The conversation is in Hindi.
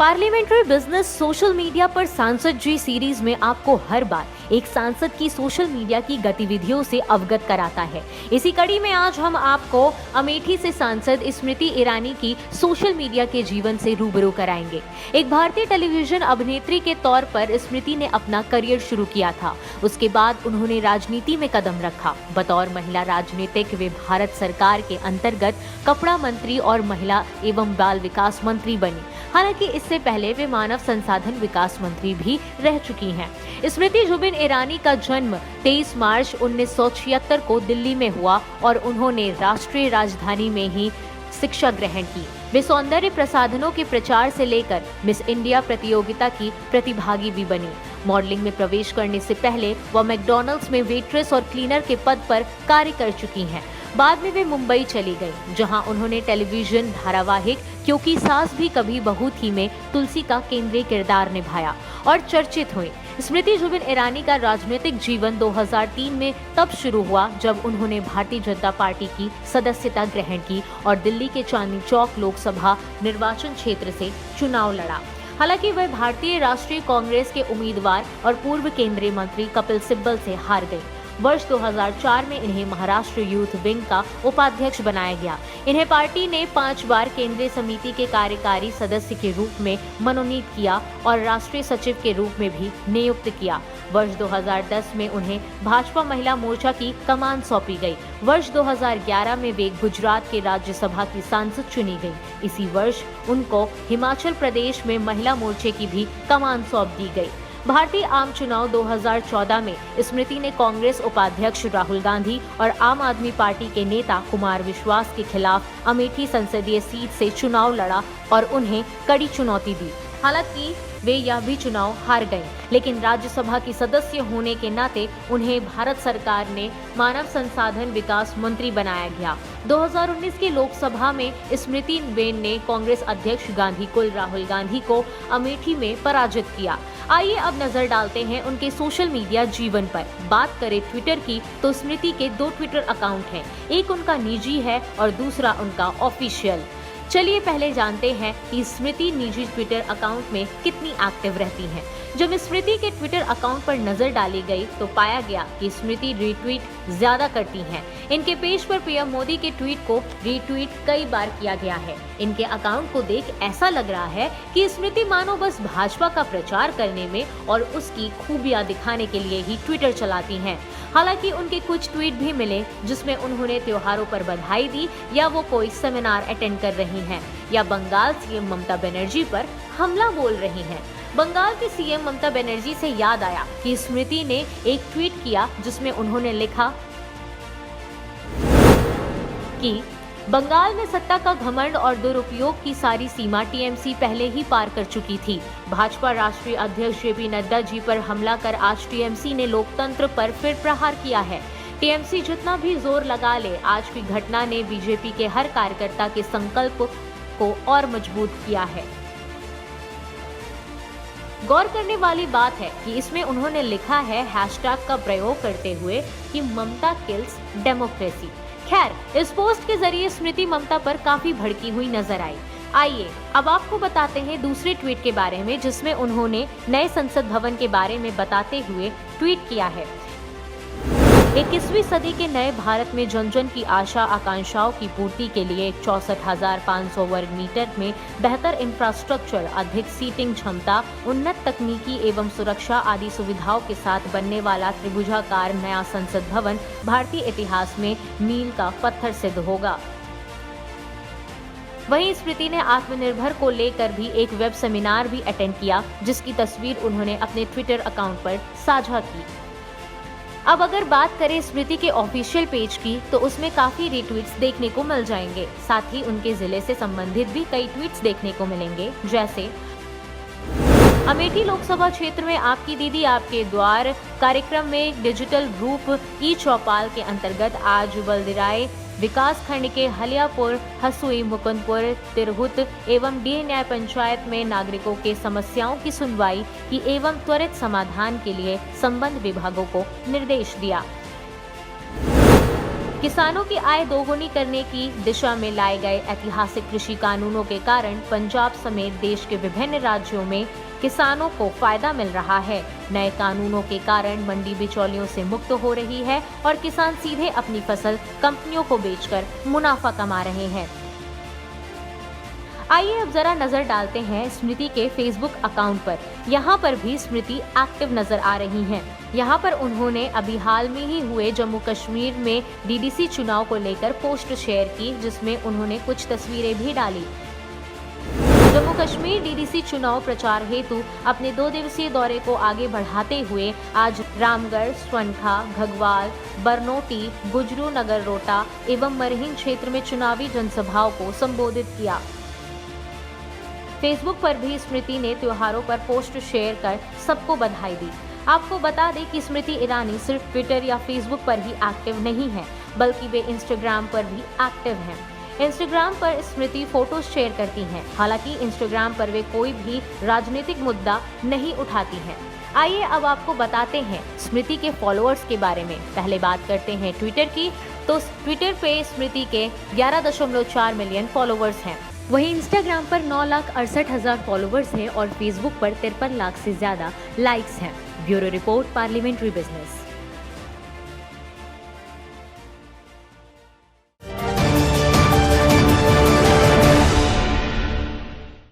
पार्लियामेंट्री बिजनेस सोशल मीडिया पर सांसद जी सीरीज में आपको हर बार एक सांसद की सोशल मीडिया की गतिविधियों से अवगत कराता है। इसी कड़ी में आज हम आपको अमेठी से सांसद स्मृति ईरानी की सोशल मीडिया के जीवन से रूबरू कराएंगे। एक भारतीय टेलीविजन अभिनेत्री के तौर पर स्मृति ने अपना करियर शुरू किया था। उसके बाद उन्होंने राजनीति में कदम रखा। बतौर महिला राजनीतिक वे भारत सरकार के अंतर्गत कपड़ा मंत्री और महिला एवं बाल विकास मंत्री बनी। हालांकि इससे पहले वे मानव संसाधन विकास मंत्री भी रह चुकी हैं। स्मृति जुबिन ईरानी का जन्म 23 मार्च 1976 को दिल्ली में हुआ और उन्होंने राष्ट्रीय राजधानी में ही शिक्षा ग्रहण की। वे सौंदर्य प्रसाधनों के प्रचार से लेकर मिस इंडिया प्रतियोगिता की प्रतिभागी भी बनी। मॉडलिंग में प्रवेश करने से पहले वह मैकडॉनल्ड्स में वेट्रेस और क्लीनर के पद पर कार्य कर चुकी हैं। बाद में वे मुंबई चली गईं, जहां उन्होंने टेलीविजन धारावाहिक क्योंकि सास भी कभी बहू थी में तुलसी का केंद्रीय किरदार निभाया और चर्चित हुई। स्मृति जुबिन ईरानी का राजनीतिक जीवन 2003 में तब शुरू हुआ जब उन्होंने भारतीय जनता पार्टी की सदस्यता ग्रहण की और दिल्ली के चांदनी चौक लोकसभा निर्वाचन क्षेत्र से चुनाव लड़ा। हालांकि वह भारतीय राष्ट्रीय कांग्रेस के उम्मीदवार और पूर्व केंद्रीय मंत्री कपिल सिब्बल से हार गई। वर्ष 2004 में इन्हें महाराष्ट्र यूथ विंग का उपाध्यक्ष बनाया गया। इन्हें पार्टी ने 5 बार केंद्रीय समिति के कार्यकारी सदस्य के रूप में मनोनीत किया और राष्ट्रीय सचिव के रूप में भी नियुक्त किया। वर्ष 2010 में उन्हें भाजपा महिला मोर्चा की कमान सौंपी गई। वर्ष 2011 में वे गुजरात के राज्यसभा की सांसद चुनी गई। इसी वर्ष उनको हिमाचल प्रदेश में महिला मोर्चे की भी कमान सौंप दी गई। भारतीय आम चुनाव 2014 में स्मृति ने कांग्रेस उपाध्यक्ष राहुल गांधी और आम आदमी पार्टी के नेता कुमार विश्वास के खिलाफ अमेठी संसदीय सीट से चुनाव लड़ा और उन्हें कड़ी चुनौती दी। हालांकि वे यह भी चुनाव हार गए, लेकिन राज्यसभा की सदस्य होने के नाते उन्हें भारत सरकार ने मानव संसाधन विकास मंत्री बनाया गया। 2019 की लोकसभा में स्मृति बेन ने कांग्रेस अध्यक्ष गांधी कुल राहुल गांधी को अमेठी में पराजित किया। आइए अब नजर डालते हैं उनके सोशल मीडिया जीवन पर। बात करें ट्विटर की तो स्मृति के 2 ट्विटर अकाउंट हैं, एक उनका निजी है और दूसरा उनका ऑफिशियल। चलिए पहले जानते हैं कि स्मृति निजी ट्विटर अकाउंट में कितनी एक्टिव रहती हैं। जब स्मृति के ट्विटर अकाउंट पर नजर डाली गई तो पाया गया कि स्मृति रीट्वीट ज्यादा करती हैं। इनके पेज पर पीएम मोदी के ट्वीट को रीट्वीट कई बार किया गया है। इनके अकाउंट को देख ऐसा लग रहा है कि स्मृति मानो बस भाजपा का प्रचार करने में और उसकी खूबियां दिखाने के लिए ही ट्विटर चलाती हैं। हालांकि उनके कुछ ट्वीट भी मिले जिसमें उन्होंने त्योहारों पर बधाई दी या वो कोई सेमिनार अटेंड कर रही हैं या बंगाल सीएम ममता बनर्जी पर हमला बोल रही हैं। बंगाल की सीएम ममता बनर्जी से याद आया कि स्मृति ने एक ट्वीट किया जिसमें उन्होंने लिखा कि बंगाल में सत्ता का घमंड और दुरुपयोग की सारी सीमा टीएमसी पहले ही पार कर चुकी थी। भाजपा राष्ट्रीय अध्यक्ष जेपी नड्डा जी पर हमला कर आज टीएमसी ने लोकतंत्र पर फिर प्रहार किया है। टीएमसी जितना भी जोर लगा ले, आज की घटना ने बीजेपी के हर कार्यकर्ता के संकल्प को और मजबूत किया है। गौर करने वाली बात है कि इसमें उन्होंने लिखा है हैशटैग का प्रयोग करते हुए कि ममता किल्स डेमोक्रेसी। खैर, इस पोस्ट के जरिए स्मृति ममता पर काफी भड़की हुई नजर आई। आइए अब आपको बताते हैं दूसरे ट्वीट के बारे में जिसमें उन्होंने नए संसद भवन के बारे में बताते हुए ट्वीट किया है। 21वीं सदी के नए भारत में जन जन की आशा आकांक्षाओं की पूर्ति के लिए 64,500 वर्ग मीटर में बेहतर इंफ्रास्ट्रक्चर, अधिक सीटिंग क्षमता, उन्नत तकनीकी एवं सुरक्षा आदि सुविधाओं के साथ बनने वाला त्रिभुजाकार नया संसद भवन भारतीय इतिहास में मील का पत्थर सिद्ध होगा। वहीं स्मृति ने आत्मनिर्भर को लेकर भी एक वेब सेमिनार भी अटेंड किया जिसकी तस्वीर उन्होंने अपने ट्विटर अकाउंट पर साझा की। अब अगर बात करें स्मृति के ऑफिशियल पेज की तो उसमें काफी रीट्वीट्स देखने को मिल जाएंगे। साथ ही उनके जिले से संबंधित भी कई ट्वीट्स देखने को मिलेंगे, जैसे अमेठी लोकसभा क्षेत्र में आपकी दीदी आपके द्वार कार्यक्रम में डिजिटल रूप ई चौपाल के अंतर्गत आज बलदिराय विकास खंड के हलियापुर, हसुई, मुकुंदपुर, तिरहुत एवं डी न्याय पंचायत में नागरिकों के समस्याओं की सुनवाई की एवं त्वरित समाधान के लिए संबंध विभागों को निर्देश दिया। किसानों की आय दोगुनी करने की दिशा में लाए गए ऐतिहासिक कृषि कानूनों के कारण पंजाब समेत देश के विभिन्न राज्यों में किसानों को फायदा मिल रहा है। नए कानूनों के कारण मंडी बिचौलियों से मुक्त हो रही है और किसान सीधे अपनी फसल कंपनियों को बेचकर मुनाफा कमा रहे हैं। आइए अब जरा नजर डालते हैं स्मृति के फेसबुक अकाउंट पर। यहाँ पर भी स्मृति एक्टिव नजर आ रही हैं। यहाँ पर उन्होंने अभी हाल में ही हुए जम्मू कश्मीर में डीडीसी चुनाव को लेकर पोस्ट शेयर की, जिसमें उन्होंने कुछ तस्वीरें भी डाली। जम्मू कश्मीर डीडीसी चुनाव प्रचार हेतु अपने 2 दिवसीय दौरे को आगे बढ़ाते हुए आज रामगढ़, स्वनखा, घगवाल, बरनोटी, गुजरू नगर रोटा एवं मरहिन क्षेत्र में चुनावी जनसभाओं को संबोधित किया। फेसबुक पर भी स्मृति ने त्योहारों पर पोस्ट शेयर कर सबको बधाई दी। आपको बता दें कि स्मृति ईरानी सिर्फ ट्विटर या फेसबुक पर ही एक्टिव नहीं है, बल्कि वे इंस्टाग्राम पर भी एक्टिव हैं। इंस्टाग्राम पर स्मृति फोटोज शेयर करती हैं। हालांकि इंस्टाग्राम पर वे कोई भी राजनीतिक मुद्दा नहीं उठाती हैं। आइए अब आपको बताते हैं स्मृति के फॉलोअर्स के बारे में। पहले बात करते हैं ट्विटर की, तो ट्विटर पे स्मृति के 11.4 मिलियन फॉलोअर्स हैं। वहीं इंस्टाग्राम पर 9,68,000 फॉलोअर्स हैं और फेसबुक पर 53 लाख से ज्यादा लाइक्स हैं। Bureau report, parliamentary business.